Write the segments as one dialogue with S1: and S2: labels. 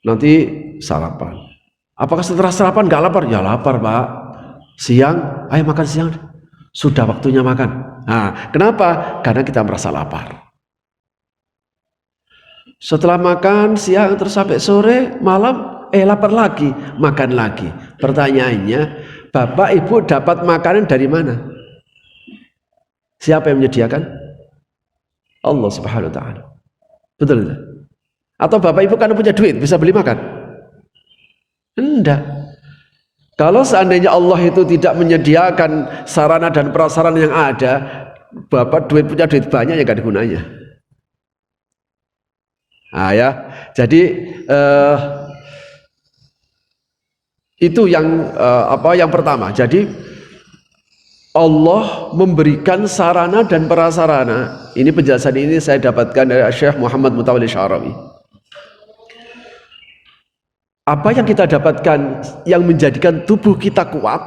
S1: nanti sarapan. Apakah setelah sarapan nggak lapar? Ya lapar Pak. Siang, ayo makan siang. Sudah waktunya makan. Nah, kenapa? Karena kita merasa lapar. Setelah makan siang terus sampai sore, malam, lapar lagi, makan lagi. Pertanyaannya, Bapak Ibu dapat makanan dari mana? Siapa yang menyediakan? Allah Subhanahu wa taala. Betul tidak? Atau Bapak Ibu karena punya duit bisa beli makan? Enggak. Kalau seandainya Allah itu tidak menyediakan sarana dan prasarana yang ada, Bapak punya duit banyak ya gak ada gunanya. Nah ya, jadi itu yang yang pertama. Jadi Allah memberikan sarana dan prasarana. Ini penjelasan ini saya dapatkan dari Syekh Muhammad Mutawalli Sya'rawi. Apa yang kita dapatkan yang menjadikan tubuh kita kuat?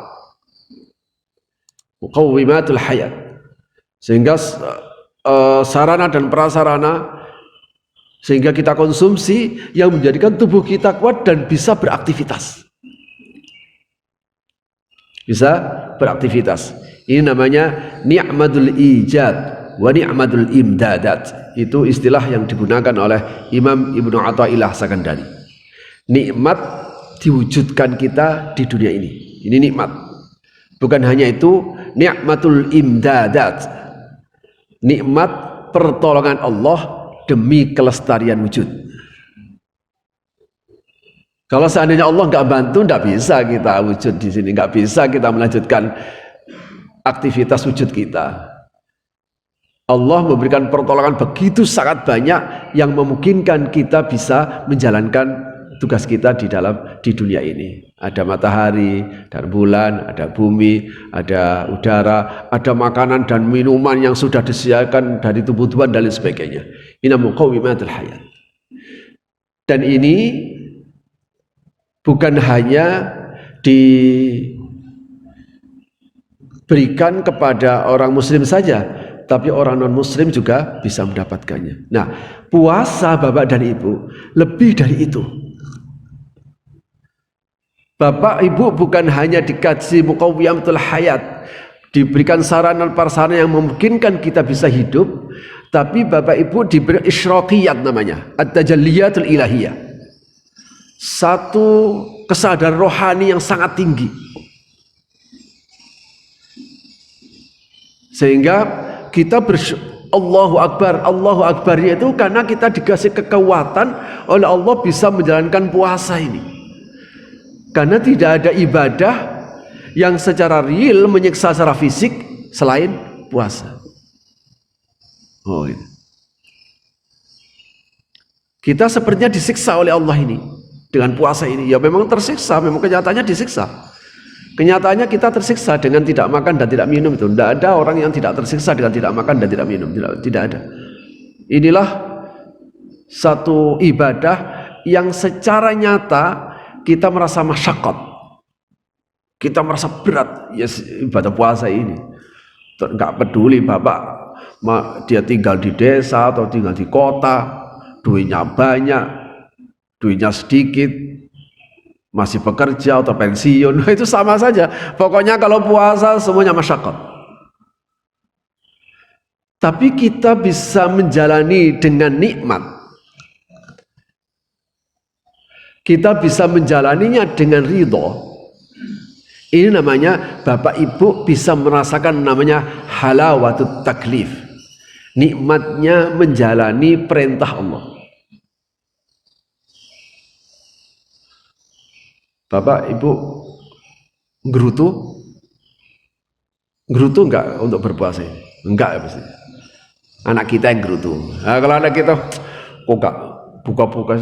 S1: Muqawwimatul hayat. Sehingga sarana dan prasarana sehingga kita konsumsi yang menjadikan tubuh kita kuat dan bisa beraktivitas. Bisa beraktivitas. Ini namanya ni'matul ijad wa ni'matul imdadat. Itu istilah yang digunakan oleh Imam Ibnu Athaillah Sakandari. Nikmat diwujudkan kita di dunia ini. Ini nikmat. Bukan hanya itu, ni'matul imdadat. Nikmat pertolongan Allah demi kelestarian wujud. Kalau seandainya Allah nggak bantu, nggak bisa kita wujud di sini, nggak bisa kita melanjutkan aktivitas wujud kita. Allah memberikan pertolongan begitu sangat banyak yang memungkinkan kita bisa menjalankan tugas kita di dunia ini. Ada matahari dan bulan, ada bumi, ada udara, ada makanan dan minuman yang sudah disediakan dari tubuh Tuhan dan lain sebagainya. Ini muqawwimatul hayat. Dan ini bukan hanya diberikan kepada orang muslim saja, tapi orang non muslim juga bisa mendapatkannya. Nah, puasa Bapak dan Ibu lebih dari itu. Bapak Ibu bukan hanya dikasih muqawwimatul hayat, diberikan sarana prasarana yang memungkinkan kita bisa hidup, tapi Bapak Ibu diberi isyraqiyat namanya, at-tajalliyatul ilahiyah. Satu kesadaran rohani yang sangat tinggi. Sehingga kita Allahu Akbar itu karena kita dikasih kekuatan oleh Allah bisa menjalankan puasa ini. Karena tidak ada ibadah yang secara real menyiksa secara fisik selain puasa. Oh, gitu. Kita sepertinya disiksa oleh Allah ini dengan puasa ini. Ya memang tersiksa, memang kenyataannya disiksa. Kenyataannya kita tersiksa dengan tidak makan dan tidak minum itu. Tidak ada orang yang tidak tersiksa dengan tidak makan dan tidak minum. Tidak ada. Inilah satu ibadah yang secara nyata kita merasa masyaqqat, kita merasa berat ya ibadah puasa ini. Nggak peduli Bapak dia tinggal di desa atau tinggal di kota, duitnya banyak, duitnya sedikit, masih bekerja atau pensiun, itu sama saja. Pokoknya kalau puasa semuanya masyaqqat. Tapi kita bisa menjalani dengan nikmat. Kita bisa menjalaninya dengan ridho. Ini namanya Bapak Ibu bisa merasakan namanya halawatut taklif. Nikmatnya menjalani perintah Allah. Bapak Ibu gerutu enggak untuk berpuasa ini? Enggak ya pasti. Anak kita yang gerutu. Nah, kalau anak kita kok enggak buka-buka,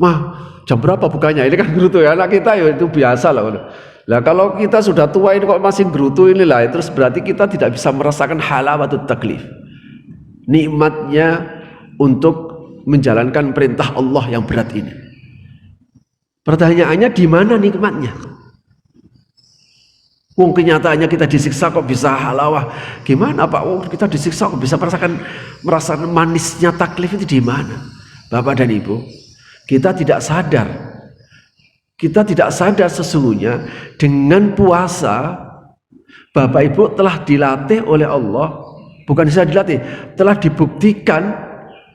S1: mah jam berapa bukanya? Ini kan gerutu ya, anak kita ya itu biasa lah. Nah kalau kita sudah tua ini kok masih gerutu inilah, terus berarti kita tidak bisa merasakan halawatut taklif, nikmatnya untuk menjalankan perintah Allah yang berat ini. Pertanyaannya di mana nikmatnya? Mungkin kenyataannya kita disiksa kok bisa halawah. Gimana Pak? Oh, kita disiksa kok bisa merasakan manisnya taklif itu di mana? Bapak dan Ibu, Kita tidak sadar. Kita tidak sadar sesungguhnya dengan puasa Bapak Ibu telah dilatih oleh Allah, bukan bisa dilatih, telah dibuktikan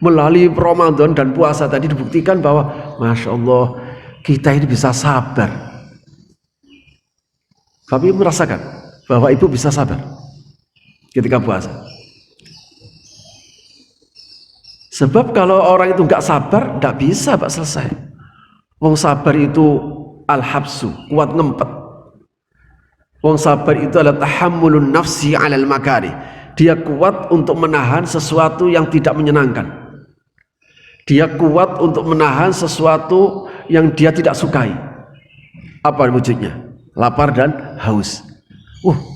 S1: melalui Ramadan dan puasa tadi, dibuktikan bahwa Masya Allah kita ini bisa sabar. Bapak Ibu merasakan bahwa Ibu bisa sabar ketika puasa. Sebab kalau orang itu nggak sabar, nggak bisa Pak selesai. Wong sabar itu al-habsu, kuat ngempet. Wong sabar itu adalah tahammulun nafsi 'alal makarih. Dia kuat untuk menahan sesuatu yang tidak menyenangkan. Dia kuat untuk menahan sesuatu yang dia tidak sukai. Apa wujudnya? Lapar dan haus.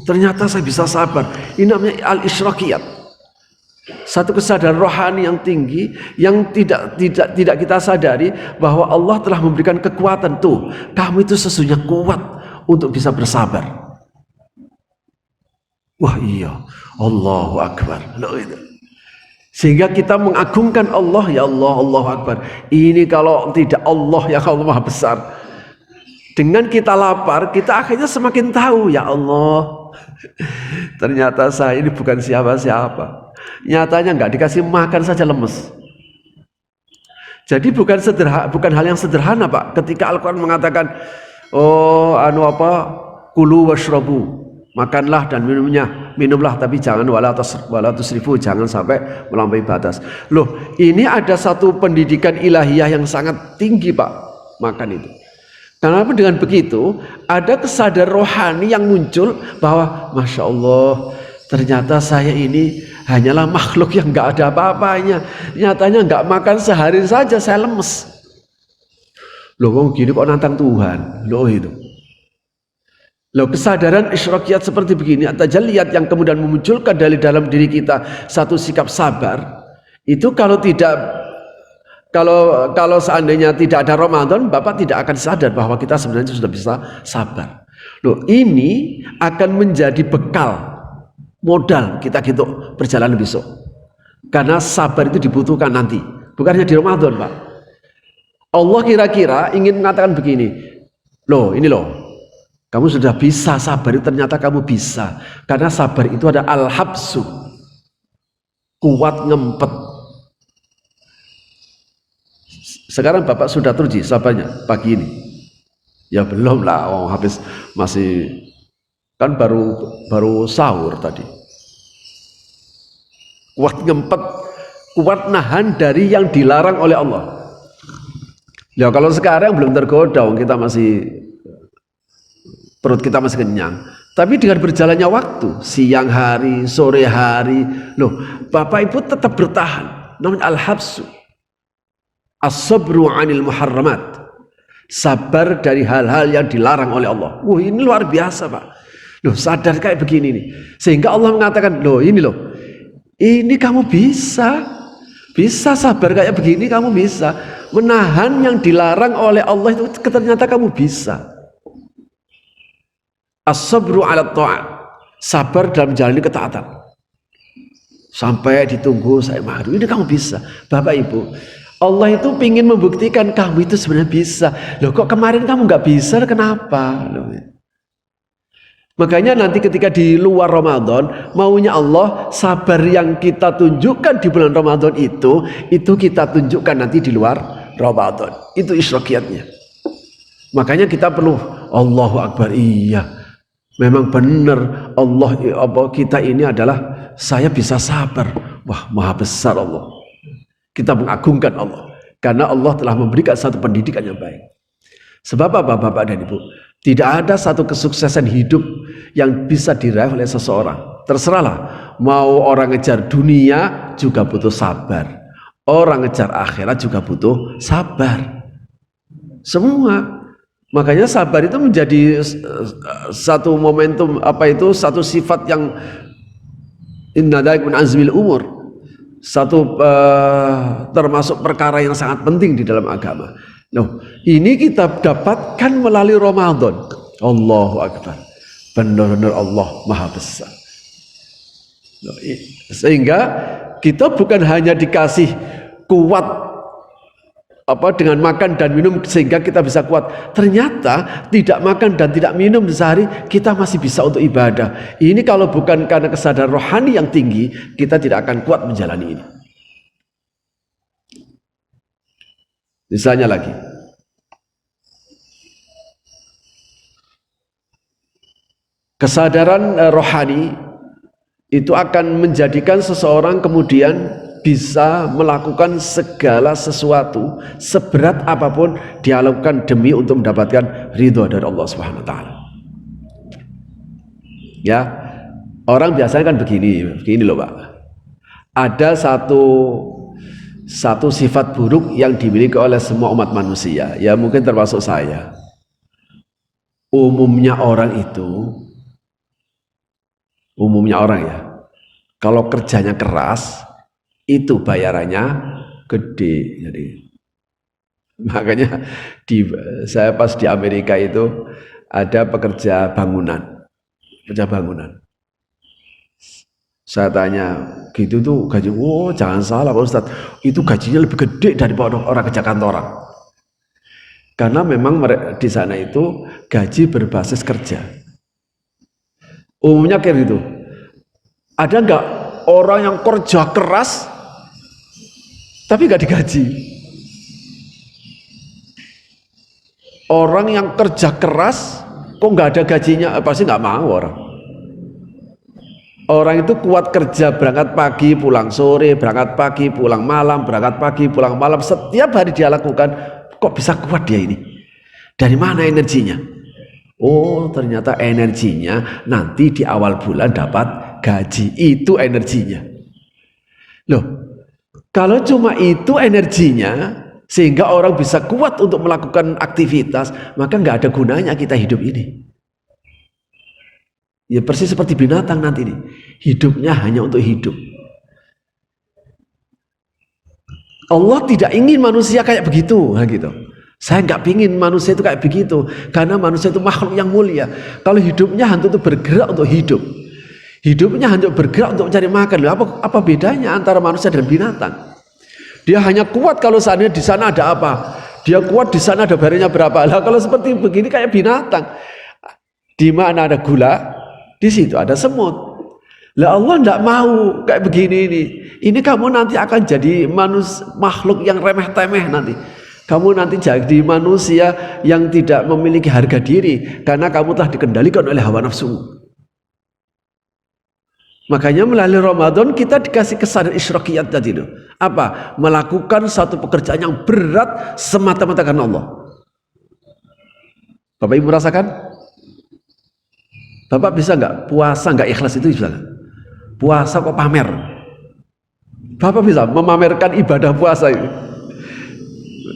S1: Ternyata saya bisa sabar. Ini namanya al-isyraqiyat. Satu kesadaran rohani yang tinggi yang tidak kita sadari bahwa Allah telah memberikan kekuatan. Tuh, kamu itu sesungguhnya kuat untuk bisa bersabar. Wah iya, Allahu Akbar. Sehingga kita mengagungkan Allah, ya Allah, Allahu Akbar. Ini kalau tidak Allah, ya Allah Maha Besar. Dengan kita lapar, kita akhirnya semakin tahu, ya Allah, ternyata saya ini bukan siapa-siapa. Nyatanya nggak dikasih makan saja lemes. Jadi bukan hal yang sederhana Pak. Ketika Al-Quran mengatakan, kulu washrabu, makanlah dan minumlah, tapi jangan wala tusrifu, jangan sampai melampaui batas. Loh, ini ada satu pendidikan ilahiyah yang sangat tinggi Pak, makan itu. Karena dengan begitu ada kesadaran rohani yang muncul bahwa Masya Allah, ternyata saya ini hanyalah makhluk yang nggak ada apa-apanya. Nyatanya nggak makan sehari saja saya lemes. Loh, wong gini kok nantang Tuhan. Loh itu. Loh, kesadaran isyraqiyat seperti begini, tajalliyat yang kemudian memunculkan dari dalam diri kita satu sikap sabar. Itu kalau seandainya tidak ada Ramadan, Bapak tidak akan sadar bahwa kita sebenarnya sudah bisa sabar. Loh, ini akan menjadi bekal, modal kita gitu perjalanan besok. Karena sabar itu dibutuhkan nanti, bukannya di Ramadan Pak. Allah kira-kira ingin mengatakan begini, loh ini loh, kamu sudah bisa sabar, ternyata kamu bisa. Karena sabar itu ada al-habsu, kuat ngempet. Sekarang Bapak sudah teruji sabarnya pagi ini? Ya belum lah, habis masih, kan baru sahur tadi. Kuat ngempet, kuat nahan dari yang dilarang oleh Allah. Ya kalau sekarang belum tergoda, kita masih, perut kita masih kenyang. Tapi dengan berjalannya waktu, siang hari, sore hari, loh, Bapak Ibu tetap bertahan. Namanya al-habsu, as-sabru 'anil muharramat, sabar dari hal-hal yang dilarang oleh Allah. Wah, ini luar biasa Pak. Loh, sadar kayak begini nih. Sehingga Allah mengatakan, loh ini loh, ini kamu bisa sabar kayak begini, kamu bisa menahan yang dilarang oleh Allah itu, ternyata kamu bisa. As-sabru 'ala ta'at, sabar dalam menjalani ketaatan. Sampai ditunggu saya maghrib, ini kamu bisa. Bapak Ibu, Allah itu ingin membuktikan kamu itu sebenarnya bisa. Loh, kok kemarin kamu nggak bisa, kenapa? Loh. Makanya nanti ketika di luar Ramadan, maunya Allah, sabar yang kita tunjukkan di bulan Ramadan itu kita tunjukkan nanti di luar Ramadan. Itu isyraqiyatnya. Makanya kita perlu Allahu Akbar. Iya, memang benar Allah, kita ini adalah, saya bisa sabar. Wah, maha besar Allah. Kita mengagungkan Allah karena Allah telah memberikan satu pendidikan yang baik. Sebab apa Bapak dan Ibu? Tidak ada satu kesuksesan hidup yang bisa diraih oleh seseorang. Terserahlah, mau orang ngejar dunia juga butuh sabar, orang ngejar akhirat juga butuh sabar. Semua. Makanya sabar itu menjadi satu momentum, satu sifat yang inna dzalika min azmil umur. Satu termasuk perkara yang sangat penting di dalam agama. Loh, ini kita dapatkan melalui Ramadan. Allahu Akbar. Benar-benar Allah Maha Besar. Loh, sehingga kita bukan hanya dikasih kuat dengan makan dan minum sehingga kita bisa kuat. Ternyata tidak makan dan tidak minum sehari kita masih bisa untuk ibadah. Ini kalau bukan karena kesadaran rohani yang tinggi, kita tidak akan kuat menjalani ini. Misalnya lagi, kesadaran rohani itu akan menjadikan seseorang kemudian bisa melakukan segala sesuatu seberat apapun dia lakukan demi untuk mendapatkan ridho dari Allah Subhanahu wa taala. Ya, orang biasanya kan begini loh Pak. Ada satu sifat buruk yang dimiliki oleh semua umat manusia, ya mungkin termasuk saya. Umumnya orang ya, kalau kerjanya keras itu bayarannya gede. Jadi makanya saya pas di Amerika itu ada pekerja bangunan. Saya tanya gitu tuh gaji, jangan salah Pak Ustadz, itu gajinya lebih gede daripada orang kerja kantoran. Karena memang di sana itu gaji berbasis kerja. Umumnya kayak gitu. Ada nggak orang yang kerja keras tapi nggak digaji? Orang yang kerja keras kok nggak ada gajinya, pasti nggak mau orang. Orang itu kuat kerja, berangkat pagi pulang sore, berangkat pagi pulang malam, berangkat pagi pulang malam, setiap hari dia lakukan. Kok bisa kuat dia ini? Dari mana energinya? Oh, ternyata energinya nanti di awal bulan dapat gaji, itu energinya. Loh, kalau cuma itu energinya sehingga orang bisa kuat untuk melakukan aktivitas, maka nggak ada gunanya kita hidup ini. Ya persis seperti binatang nanti nih, hidupnya hanya untuk hidup. Allah tidak ingin manusia kayak begitu, gitu. Saya nggak pingin manusia itu kayak begitu, karena manusia itu makhluk yang mulia. Kalau hidupnya hanya untuk bergerak untuk hidup, hidupnya hanya bergerak untuk mencari makan, apa bedanya antara manusia dan binatang? Dia hanya kuat kalau seandainya di sana ada apa, dia kuat di sana ada barangnya berapa. Lah kalau seperti begini kayak binatang, di mana ada gula, di situ ada semut. Lah Allah tidak mau kayak begini ini. Ini kamu nanti akan jadi makhluk yang remeh-temeh nanti. Kamu nanti jadi manusia yang tidak memiliki harga diri karena kamu telah dikendalikan oleh hawa nafsu. Makanya melalui Ramadan kita dikasih kesadaran isyraqiyat tadi itu. Apa? Melakukan satu pekerjaan yang berat semata-mata karena Allah. Bapak Ibu merasakan? Bapak bisa nggak puasa nggak ikhlas itu bisa nggak? Puasa kok pamer? Bapak bisa memamerkan ibadah puasa itu?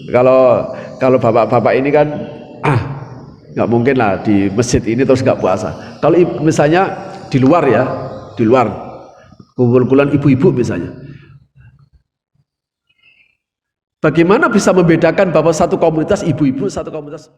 S1: Kalau bapak-bapak ini kan nggak mungkin lah di masjid ini terus nggak puasa. Kalau misalnya di luar ya, di luar kumpul-kumpulan ibu-ibu misalnya, bagaimana bisa membedakan bahwa satu komunitas ibu-ibu, satu komunitas